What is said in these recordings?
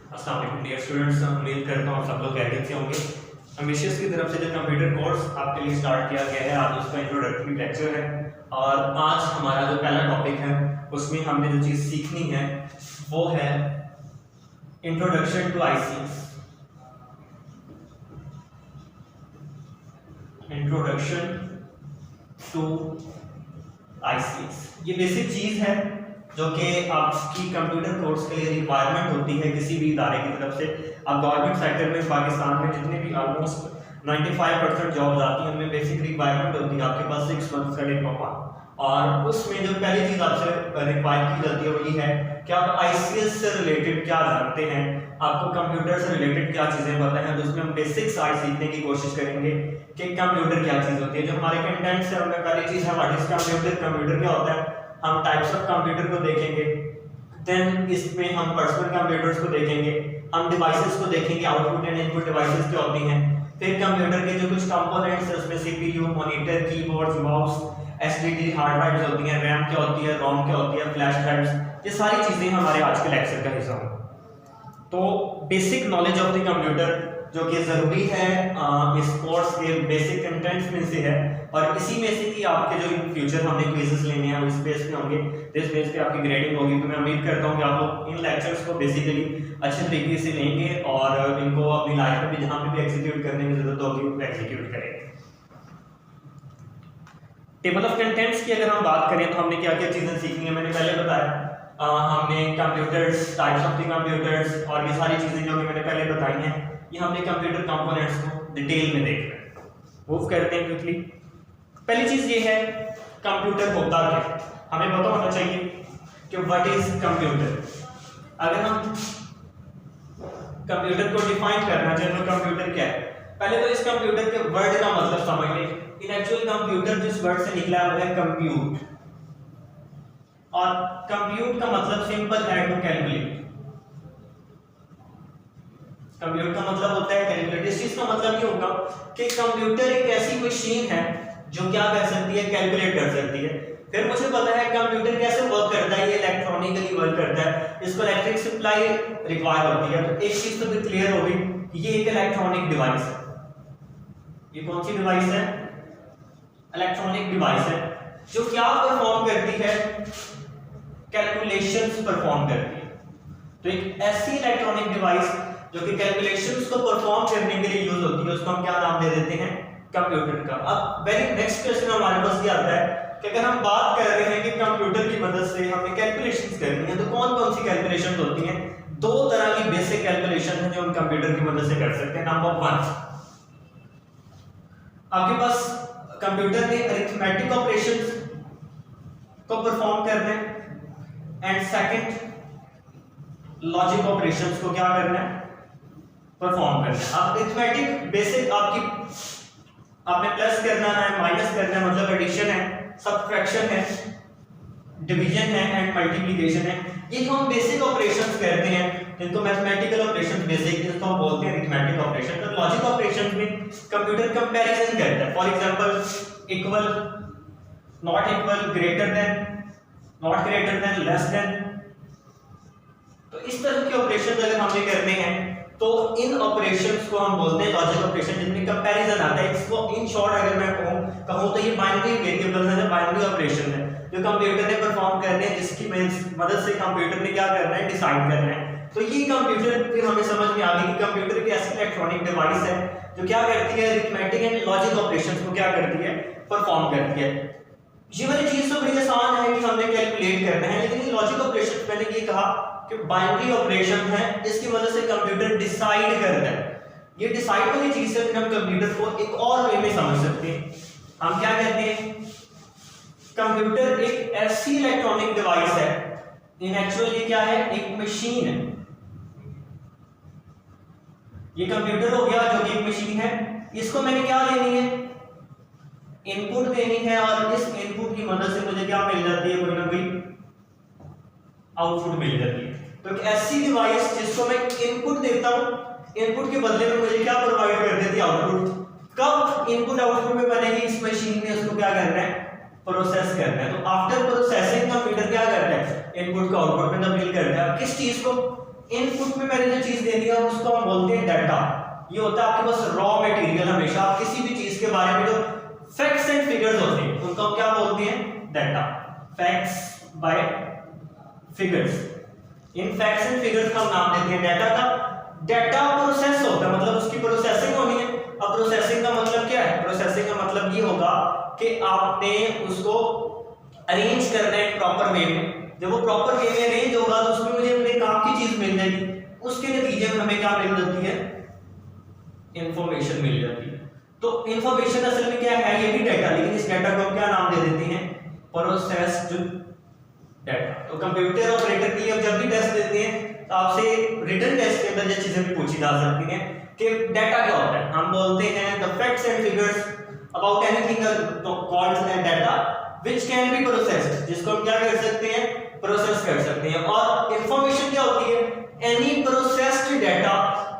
अस्सलाम वालेकुम dear students, उम्मीद करता हूँ सब लोग खैरियत से होंगे। एम्बिशियस की तरफ से जो कंप्यूटर कोर्स आपके लिए स्टार्ट किया गया है, आज उसका इंट्रोडक्टरी लेक्चर है और आज हमारा जो पहला टॉपिक है उसमें हमने जो चीज़ सीखनी है वो है introduction to ICS. Introduction to ICS ये बेसिक चीज़ है जो कि आपकी कंप्यूटर कोर्स के लिए रिक्वायरमेंट होती है किसी भी इदारे की तरफ से। अब गवर्नमेंट सेक्टर में पाकिस्तान में जितने भी ऑलमोस्ट 95% जॉब्स आती हैं उनमें बेसिक रिक्वायरमेंट होती है आपके पास 6 मंथ्स का डिप्लोमा, और उसमें जो पहली चीज़ आपसे रिक्वायर की जाती है वो ये है कि आप आईसीएस से रिलेटेड क्या जानते हैं, आपको कंप्यूटर से रिलेटेड क्या चीज़ें पता हैं। तो उसमें हम बेसिक्स आज सीखने की कोशिश करेंगे कि कंप्यूटर क्या चीज़ होती है। जो हमारे कंटेंट्स है उनमें पहली चीज़ है व्हाट इज कंप्यूटर, कंप्यूटर क्या होता है, हम टाइप्स ऑफ कंप्यूटर को देखेंगे, देन इसमें हम पर्सनल कंप्यूटर्स को देखेंगे, हम डिवाइसेस को देखेंगे, आउटपुट एंड इनपुट डिवाइसेस क्या होती हैं, फिर कंप्यूटर के जो कुछ कंपोनेंट्स हैं उसमें CPU, monitor, keyboard, mouse, SDD hard drives होती हैं, रैम क्या होती है, रोम क्या होती है, फ्लैश ड्राइव्स, ये सारी चीज़ें हमारे आज के लेक्चर का हिस्सा होंगी। तो basic knowledge of the computer जो कि ज़रूरी है इस कोर्स के बेसिक कंटेंट्स में से है, और इसी में से कि आपके जो इन फ्यूचर हमने क्विजेस लेने हैं इस बेस पे होंगे, इस बेस पे आपकी ग्रेडिंग होगी। तो मैं उम्मीद करता हूँ कि आप लोग इन लेक्चर्स को बेसिकली अच्छे तरीके से लेंगे और इनको अपनी लाइफ में भी जहाँ पे भी एग्जीक्यूट करने की जरूरत होगी वो एग्जीक्यूट करेंगे। टेबल ऑफ कंटेंट्स की अगर हम बात करें तो हमने क्या क्या चीज़ें सीखनी है, मैंने पहले बताया हमने computers, types of the computers और ये सारी चीज़ें जो कि मैंने पहले बताई हैं ये हमने कंप्यूटर कंपोनेंट्स को डिटेल में देखना है। मूव करते हैं क्विकली। पहली चीज़ ये है कंप्यूटर होता क्या, हमें पता होना चाहिए कि व्हाट इज कंप्यूटर। अगर हम कंप्यूटर को डिफाइन करना चाहें तो कंप्यूटर क्या है, पहले तो इस कंप्यूटर के वर्ड का मतलब समझ लें। इन एक्चुअल कंप्यूटर जिस वर्ड से निकला है वो है कंप्यूट, और कंप्यूट का मतलब सिंपल है टू कैलकुलेट। कंप्यूटर का मतलब होता है कैलकुलेट। इस चीज का मतलब ये होगा कि कंप्यूटर एक ऐसी मशीन है जो क्या कर सकती है, कैलकुलेट कर सकती है। फिर मुझे पता है कंप्यूटर कैसे वर्क करता है, ये इलेक्ट्रॉनिकली वर्क करता है, इसको इलेक्ट्रिक सप्लाई रिक्वायर होती है। तो एक चीज तो भी क्लियर हो गई, ये एक इलेक्ट्रॉनिक डिवाइस है। ये कौन सी डिवाइस है, इलेक्ट्रॉनिक डिवाइस है जो क्या परफॉर्म करती है, कैलकुलेशंस परफॉर्म करती है। तो एक ऐसी इलेक्ट्रॉनिक डिवाइस जो कि कैलकुलेशंस को परफॉर्म करने के लिए यूज होती है उसको हम क्या नाम दे देते हैं, कंप्यूटर का। अब वेरी नेक्स्ट क्वेश्चन हमारे पास ये आता है कि अगर हम बात कर रहे हैं कि कंप्यूटर की मदद से हमें कैलकुलेशंस करनी है तो कौन कौन सी कैलकुलेशंस होती हैं। दो तरह की बेसिक कैलकुलेशन है जो हम कंप्यूटर की मदद से कर सकते हैं। नंबर 1, आपके पास कंप्यूटर ने अरिथमेटिक ऑपरेशंस को परफॉर्म करना है, एंड सेकंड लॉजिक ऑपरेशंस को क्या करना है, परफॉर्म करना है। अब अरिथमेटिक बेसिक आपने प्लस करना है, माइनस करना है, मतलब एडिशन है, सब्ट्रैक्शन है, डिवीजन है एंड मल्टीप्लिकेशन है। ये जो हम बेसिक ऑपरेशंस करते हैं जिनको मैथमेटिकल ऑपरेशंस बेसिक जिसको हम बोलते हैं अरिथमेटिक ऑपरेशन। तो लॉजिक ऑपरेशंस में कंप्यूटर कंपैरिजन करता है। For example equal, not equal, greater than, not greater than, less than. तो इस तरह के ऑपरेशंस अगर हमने करने हैं तो इन ऑपरेशंस को हम बोलते हैं लॉजिक ऑपरेशन जिनमें कंपैरिजन आता है। इसको इन शॉर्ट अगर मैं कहूं तो ये बाइनरी वेरिएबल्स हैं, बाइनरी ऑपरेशन है जो कंप्यूटर ने परफॉर्म करने हैं, जिसकी मदद से कंप्यूटर ने क्या करना है, डिसाइड करना है। तो ये कंप्यूटर फिर हमें समझ में आ गई कि कंप्यूटर एक ऐसी इलेक्ट्रॉनिक डिवाइस है जो क्या करती है, अरिथमेटिक एंड लॉजिक ऑपरेशंस को क्या करती है, परफॉर्म करती है। ये वाली चीज तो बड़ी आसान है कि हमने कैलकुलेट करना है, लेकिन ये लॉजिक ऑपरेशन मैंने ये कहा कि बाइनरी ऑपरेशन है, इसकी वजह से कंप्यूटर डिसाइड करता है। ये डिसाइड वाली चीज है, फिर हम कंप्यूटर को एक और वे में समझ सकते हैं। हम क्या कहते हैं, कंप्यूटर एक ऐसी इलेक्ट्रॉनिक डिवाइस है, इन एक्चुअल ये क्या है, एक मशीन है। ये कंप्यूटर हो गया जो कि एक मशीन है, इसको मैंने क्या देनी है, इनपुट देनी है, और इस इनपुट की मदद से मुझे क्या मिल जाती है, कोई ना कोई आउटपुट मिल जाती है। तो एक ऐसी डिवाइस जिसको मैं इनपुट देता हूं, इनपुट के बदले में मुझे क्या प्रोवाइड कर देती है, आउटपुट। कब इनपुट आउटपुट में बनेगी, इस मशीन में उसको क्या करना है, प्रोसेस करना है। तो आफ्टर प्रोसेसिंग कंप्यूटर क्या करता है, इनपुट को आउटपुट में तब्दील करता है। किस चीज को, इनपुट में मैंने जो चीज दे दिया उसको हम बोलते हैं डाटा। ये होता है आपके पास रॉ मटेरियल। हमेशा आप किसी भी चीज के बारे में जो फैक्ट्स एंड फिगर्स होते हैं उनको हम क्या बोलते हैं? डाटा। Facts by figures. इन फैक्ट्स एंड फिगर्स का हम नाम देते हैं डाटा का। डाटा प्रोसेस होता है, मतलब उसकी प्रोसेसिंग होनी है। अब प्रोसेसिंग का मतलब क्या है? प्रोसेसिंग का मतलब ये होगा कि आपने उसको अरेंज करना है प्रॉपर वे में। जब वो प्रॉपर वे में अरेंज होगा तो उसमें मुझे अपने काम की चीज मिल जाएगी। उसके नतीजे में हमें क्या मिल जाती है? इंफॉर्मेशन मिल जाती है। तो इंफॉर्मेशन असल में क्या है? ये भी डाटा, लेकिन इस डाटा को हम क्या नाम दे देते हैं? Processed data. तो कंप्यूटर ऑपरेटर की अब जब भी टेस्ट देते हैं तो आपसे रिटन टेस्ट के अंदर ये चीजें भी पूछी जा सकती हैं कि डाटा क्या होता है। हम बोलते हैं the facts and figures about anything called as data which can be processed, जिसको हम क्या कर सकते हैं? प्रोसेस कर सकते हैं। और इंफॉर्मेशन क्या होती है? Any processed data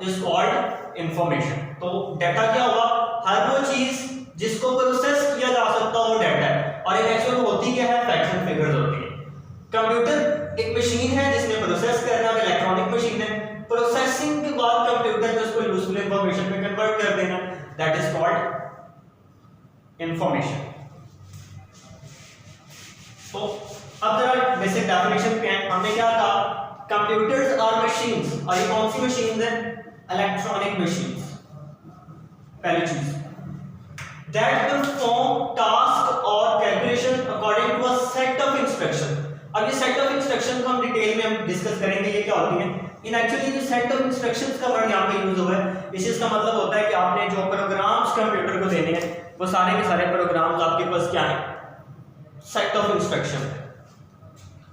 is called information. तो डाटा क्या हुआ? हर वो चीज जिसको प्रोसेस किया जा सकता है वो डाटा है। और ये एक्चुअल होती क्या है? फैक्ट्स एंड फिगर्स होती है। कंप्यूटर एक मशीन है जिसने प्रोसेस करना है, इलेक्ट्रॉनिक मशीन है। प्रोसेसिंग के बाद कंप्यूटर में उसको यूजफुल इंफॉर्मेशन में कन्वर्ट कर देना, दैट इज कॉल्ड इंफॉर्मेशन। तो अब जरा बेसिक डेफिनेशन पे हैं। हमने क्या कहा? Computers are machines. और ये कौन सी मशीन्स हैं? Electronic machines. पहली चीज दैट परफॉर्म टास्क और calculation according to a set of instruction. अब ये सेट ऑफ इंस्ट्रक्शन को हम डिटेल में हम डिस्कस करेंगे ये क्या होती है। इन एक्चुअली जो सेट ऑफ इंस्ट्रक्शंस का वर्ड यहाँ पे यूज हुआ है, इस चीज का मतलब होता है कि आपने जो प्रोग्राम्स कंप्यूटर को देने हैं वो सारे के सारे प्रोग्राम्स आपके पास क्या है? Set of instruction.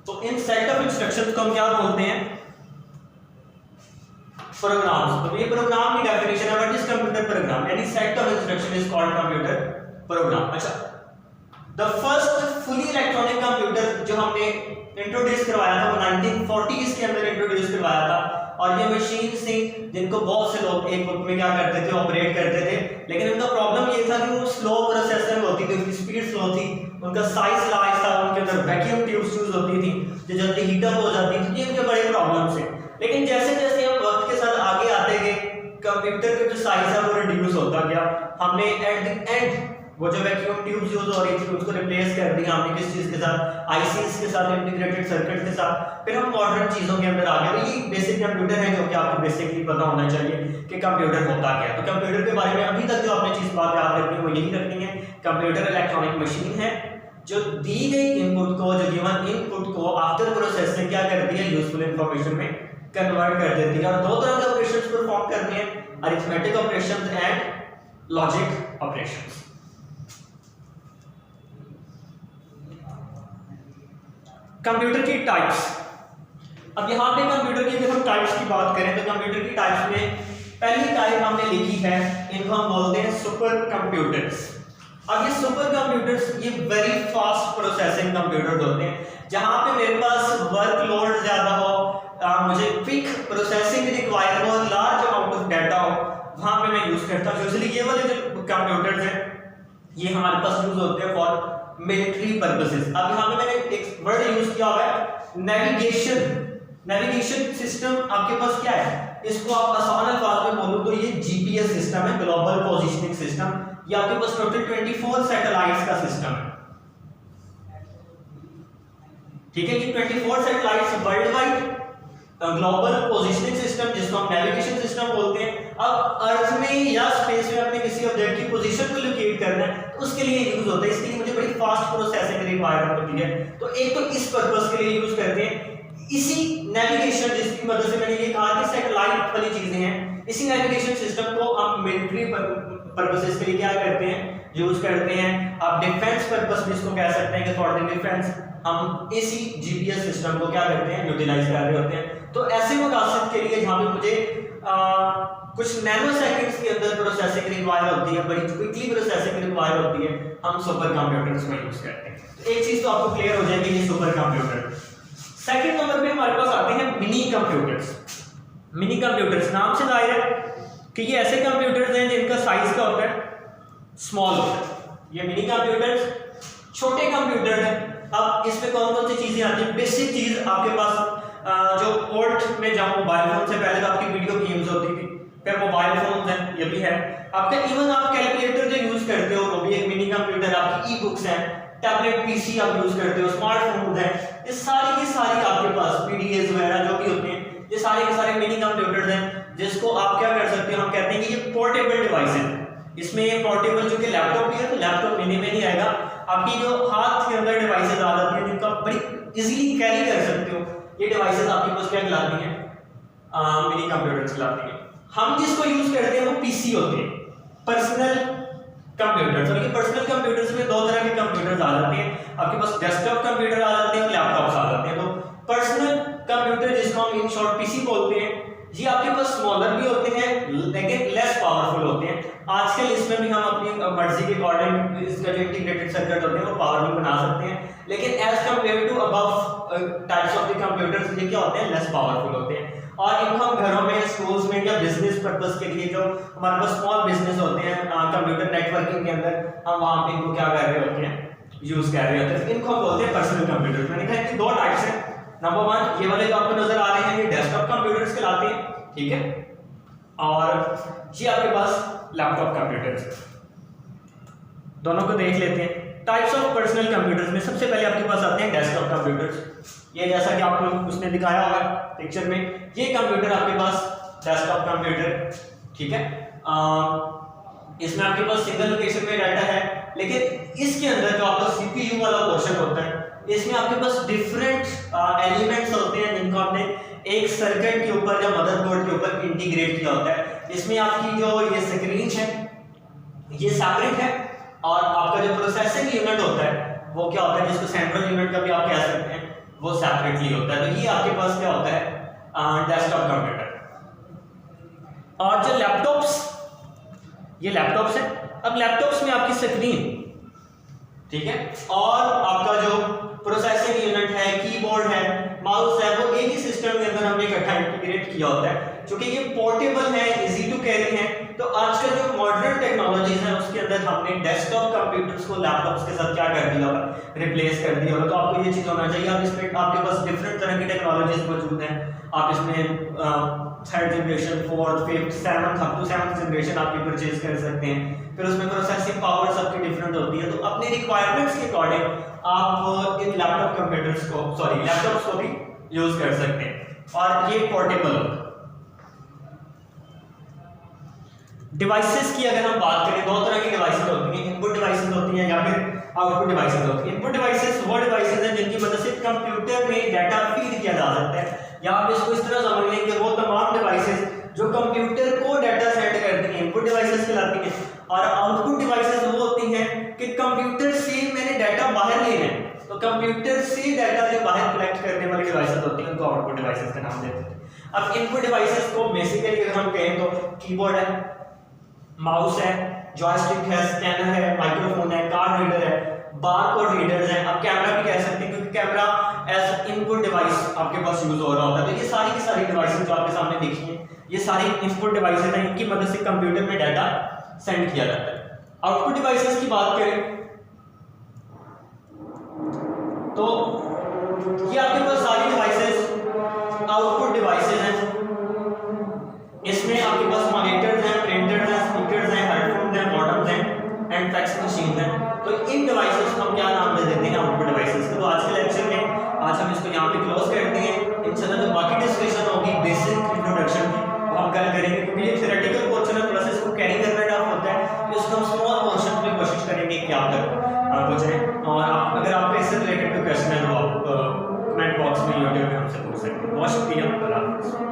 तो इन सेट ऑफ इंस्ट्रक्शंस को हम क्या बोलते हैं? प्रोग्राम्स। तो ये प्रोग्राम की डेफिनेशन है, व्हाट इज कंप्यूटर प्रोग्राम? यानी set of instruction is called computer program. अच्छा, the first fully electronic computer जो हमने इंट्रोड्यूस करवाया था वो 1940s के अंदर इंट्रोड्यूस करवाया था। और ये मशीन थी जिनको बहुत से लोग एक वक्त में क्या करते थे? ऑपरेट करते थे। लेकिन उनका प्रॉब्लम ये था कि वो स्लो प्रोसेसर होती थी, उनकी स्पीड स्लो थी, उनका साइज लार्ज था, उनके अंदर वैक्यूम ट्यूब्स यूज होती थी जो जल्दी हीट अप हो जाती थी। ये उनके बड़े प्रॉब्लम्स थे। लेकिन जैसे जैसे हम वक्त के साथ आगे आते गए कंप्यूटर का जो साइज है वो रिड्यूस होता गया। हमने एट द एंड वो जो वैक्यूम ट्यूब्स यूज हो रही थी उसको रिप्लेस कर दिया हमने किस चीज के साथ? आईसीज के साथ, इंटीग्रेटेड सर्किट के साथ। फिर हम मॉडर्न चीजों के अंदर आ गए। ये बेसिक कंप्यूटर है जो कि आपको बेसिकली पता होना चाहिए कि कंप्यूटर होता क्या है। तो कंप्यूटर के बारे में अभी तक जो आपने चीज बात याद रखनी है वो यही रखनी है, कंप्यूटर इलेक्ट्रॉनिक मशीन है जो दी गई इनपुट को, जो गिवन इनपुट को आफ्टर प्रोसेसिंग क्या करती है? यूजफुल इंफॉर्मेशन में कन्वर्ट कर देती है। और दो तरह के ऑपरेशंस परफॉर्म करती है, arithmetic operations and logic operations. Computer की टाइप्स। अब यहाँ पे कंप्यूटर की अगर हम टाइप्स की बात करें तो कंप्यूटर की टाइप्स में पहली टाइप हमने लिखी है, इनको हम बोलते हैं सुपर कंप्यूटर्स। अब ये सुपर कंप्यूटर्स ये वेरी फास्ट प्रोसेसिंग कंप्यूटर्स होते हैं जहाँ पे मेरे पास वर्कलोड ज्यादा हो, मुझे क्विक प्रोसेसिंग रिक्वायर हो, लार्ज अमाउंट ऑफ डाटा हो, वहाँ पे मैं यूज करता हूँ। यूजुअली ये वाले जो कंप्यूटर्स हैं ये हमारे पास यूज होते हैं फॉर मिलिट्री पर्पसेस। अब यहाँ पे मैंने एक वर्ड यूज किया हुआ है नेविगेशन। नेविगेशन सिस्टम आपके पास क्या है? इसको आप आसान अल्फाज में बोलूं तो ये जीपीएस सिस्टम है, ग्लोबल पोजीशनिंग सिस्टम। ये आपके पास टोटल 24 सैटेलाइट्स का सिस्टम है, ठीक है। ये 24 satellites world wide global positioning system जिसको हम नेविगेशन सिस्टम बोलते हैं। अब अर्थ में या स्पेस में अपने किसी ऑब्जेक्ट की पोजीशन को लोकेट करना है तो उसके लिए यूज होता है। इसके लिए मुझे बड़ी फास्ट प्रोसेसिंग रिक्वायरमेंट होती है। तो एक तो इस पर्पस के लिए यूज करते हैं। इसी नेविगेशन जिसकी मदद से मैंने ये कहा कि सैटेलाइट वाली चीजें हैं, इसी नेविगेशन सिस्टम को हम मिलिट्री पर्पसेस के लिए क्या करते हैं? यूज करते हैं। आप डिफेंस पर्पस भी इसको कह सकते हैं कि फॉर द डिफेंस हम इसी जीपीएस सिस्टम को क्या करते हैं? यूटिलाइज कर रहे होते हैं। तो ऐसे मकासद के लिए जहां पे मुझे कुछ नैनो सेकंड्स के अंदर प्रोसेसिंग रिक्वायर होती है, बड़ी क्विकली प्रोसेसिंग रिक्वायर होती है, हम सुपर कंप्यूटर्स में यूज करते हैं। तो एक चीज तो आपको क्लियर हो जाएगी ये सुपर कंप्यूटर। सेकंड नंबर पे हमारे पास आते हैं मिनी कंप्यूटर्स। मिनी कंप्यूटर्स नाम से जाहिर है कि ये ऐसे कंप्यूटर्स हैं जिनका साइज क्या होता है? स्मॉल होता है। ये मिनी कंप्यूटर्स छोटे कंप्यूटर हैं। अब इसमें कौन कौन सी चीजें आती है? बेसिक चीज आपके पास जो पोर्ट में जाऊँ, मोबाइल फोन से पहले तो आपकी वीडियो गेम्स होती थी, फिर मोबाइल फोन है, ये भी है आपका। इवन आप कैलकुलेटर जो यूज करते हो वो भी एक मिनी कंप्यूटर, आपकी ई बुक्स हैं, टैबलेट पीसी आप यूज करते हो, स्मार्टफोन है, ये सारी की सारी आपके पास पीडीएस वगैरह जो भी होते हैं, ये सारे के सारे मिनी कंप्यूटर्स हैं, जिसको आप क्या कर सकते हो, हम कहते हैं कि ये पोर्टेबल डिवाइस है। इसमें ये पोर्टेबल जो कि लैपटॉप भी है, तो लैपटॉप मिनी में नहीं आएगा, आपकी जो हाथ के अंदर डिवाइसेस आ जाती हैं जिनको आप बड़ी इजीली कैरी कर सकते हो, ये डिवाइसेस आपके पास क्या कहलाती हैं, मिनी कंप्यूटर्स कहलाती हैं। हम जिसको यूज करते हैं वो पीसी होते हैं, पर्सनल कंप्यूटर्स। और ये पर्सनल कंप्यूटर्स में दो तरह के कंप्यूटर्स आ जाते हैं, आपके पास डेस्कटॉप कंप्यूटर आ जाते हैं और लैपटॉप्स आ जाते हैं। तो पर्सनल कंप्यूटर जिसको हम इन शॉर्ट पीसी बोलते हैं, ये आपके पास स्मॉलर भी होते हैं लेकिन लेस पावरफुल होते हैं। आजकल इसमें भी हम अपनी मर्जी के अकॉर्डिंग इसका जो इंटीग्रेटेड सर्किट होते हैं वो पावरफुल बना सकते हैं, लेकिन as compare to above types of the computers ये क्या होते हैं, लेस पावरफुल होते हैं। और इनको हम घरों में, स्कूल्स में या बिजनेस पर्पस के लिए, जो हमारे पास स्मॉल बिजनेस होते हैं कंप्यूटर नेटवर्किंग के अंदर, हम वहां पे इनको क्या कर रहे होते हैं, यूज कर रहे होते हैं। इनको हम बोलते हैं पर्सनल कंप्यूटर। मैंने कहा कि दो टाइप्स हैं। नंबर वन, ये वाले जो आपको नजर आ रहे हैं ये डेस्कटॉप कंप्यूटर्स कहलाते हैं, ठीक है, और ये आपके पास लैपटॉप कंप्यूटर्स। दोनों को देख लेते हैं। टाइप्स ऑफ पर्सनल कंप्यूटर्स में सबसे पहले आपके पास आते हैं डेस्कटॉप कंप्यूटर्स। ये जैसा कि आपको उसने दिखाया हुआ है पिक्चर में, ये कंप्यूटर आपके पास डेस्कटॉप कंप्यूटर, ठीक है। इसमें आपके पास सिंगल लोकेशन में डाटा है, लेकिन इसके अंदर जो आपका सीपीयू वाला पोर्शन होता है, इसमें आपके पास डिफरेंट एलिमेंट्स होते हैं जिनको आपने एक सर्किट के ऊपर या मदरबोर्ड के ऊपर इंटीग्रेट किया होता है। इसमें आपकी जो ये स्क्रीन है ये सेपरेट है, और आपका जो प्रोसेसिंग यूनिट होता है वो क्या होता है, जिसको सेंट्रल यूनिट का भी आप कह सकते हैं, वो सेपरेटली होता है। तो ये आपके पास क्या होता है, डेस्कटॉप कंप्यूटर। और जो लैपटॉप्स, ये लैपटॉप्स है। अब लैपटॉप्स में आपकी स्क्रीन, ठीक है, और आपका जो प्रोसेसिंग यूनिट है, कीबोर्ड है, माउस है, वो एक ही सिस्टम के अंदर हमने इकट्ठा इंटीग्रेट किया होता है। क्योंकि ये पोर्टेबल है, इजी टू कैरी है, तो आजकल जो मॉडर्न टेक्नोलॉजीज हैं उसके अंदर हमने डेस्कटॉप कंप्यूटर्स को लैपटॉप्स के साथ क्या कर दिया होगा, रिप्लेस कर दिया होगा। तो आपको ये चीज होना चाहिए। आप इसमें आपके पास डिफरेंट तरह की टेक्नोलॉजीज मौजूद हैं। आप इसमें third generation, fourth, fifth, seventh, up to seventh generation आप ये परचेज कर सकते हैं। फिर उसमें प्रोसेसिंग पावर सबकी डिफरेंट होती है। तो अपनी रिक्वायरमेंट्स के अकॉर्डिंग आप इन लैपटॉप कंप्यूटर्स को, सॉरी लैपटॉप्स को भी यूज कर सकते हैं, और ये पोर्टेबल होता है। डिवाइसेस की अगर हम बात करें, दो तरह की डिवाइसेस होती हैं, इनपुट डिवाइसेस होती हैं या फिर आउटपुट डिवाइसेस होती हैं। इनपुट डिवाइसेस वो डिवाइसेस हैं जिनकी मदद से कंप्यूटर में डाटा फीड किया जा सकता है, या आप इसको इस तरह समझ लें कि वो तमाम डिवाइसेस जो कंप्यूटर को डाटा सेंड करती हैं, इनपुट डिवाइसेस कहलाती हैं। और आउटपुट डिवाइसेस वो होती हैं कि कंप्यूटर से मैंने डाटा बाहर लेना है, तो कंप्यूटर से डाटा जो बाहर कलेक्ट करने वाली डिवाइसेस होती हैं उनको आउटपुट डिवाइसेस का नाम देते हैं। अब इनपुट डिवाइसेस को बेसिकली अगर हम कहें तो कीबोर्ड है, माउस है, जॉयस्टिक है, स्कैनर है, माइक्रोफोन है, कार्ड रीडर है, बारकोड रीडर्स हैं, आप कैमरा भी कह सकते हैं क्योंकि कैमरा एज इनपुट डिवाइस आपके पास यूज हो रहा होता है। तो ये सारी की सारी डिवाइसेस जो आपके सामने देखी हैं, ये सारी इनपुट डिवाइसेस हैं, इनकी मदद से कंप्यूटर में डाटा सेंड किया जाता है। आउटपुट डिवाइसेस की बात करें तो ये आपके पास सारी डिवाइसेस आउटपुट डिवाइसेस हैं। इसमें आपके पास मॉनिटर्स हैं, प्रिंटर्स हैं, स्पीकर्स हैं, हेडफोन्स हैं, मॉडेम्स हैं एंड फैक्स मशीन हैं। तो इन डिवाइसेस को हम क्या नाम दे देते हैं, आउटपुट डिवाइसेस को। तो आज के लेक्चर में आज हम इसको यहाँ पे क्लोज करते हैं। इंशाल्लाह जो बाकी डिस्कशन होगी बेसिक इंट्रोडक्शन की वो हम कल करेंगे, क्योंकि ये थ्योरेटिकल पोर्शन है, प्रोसेस को कैरी करना टफ होता है, तो इसको हम स्मॉल पोर्शन में कोशिश करेंगे कि आप तक पहुंचे। और अगर आपको इससे रिलेटेड कोई क्वेश्चन है तो आप कमेंट बॉक्स में यूट्यूब में हमसे पूछ सकते हैं। बहुत शुक्रिया।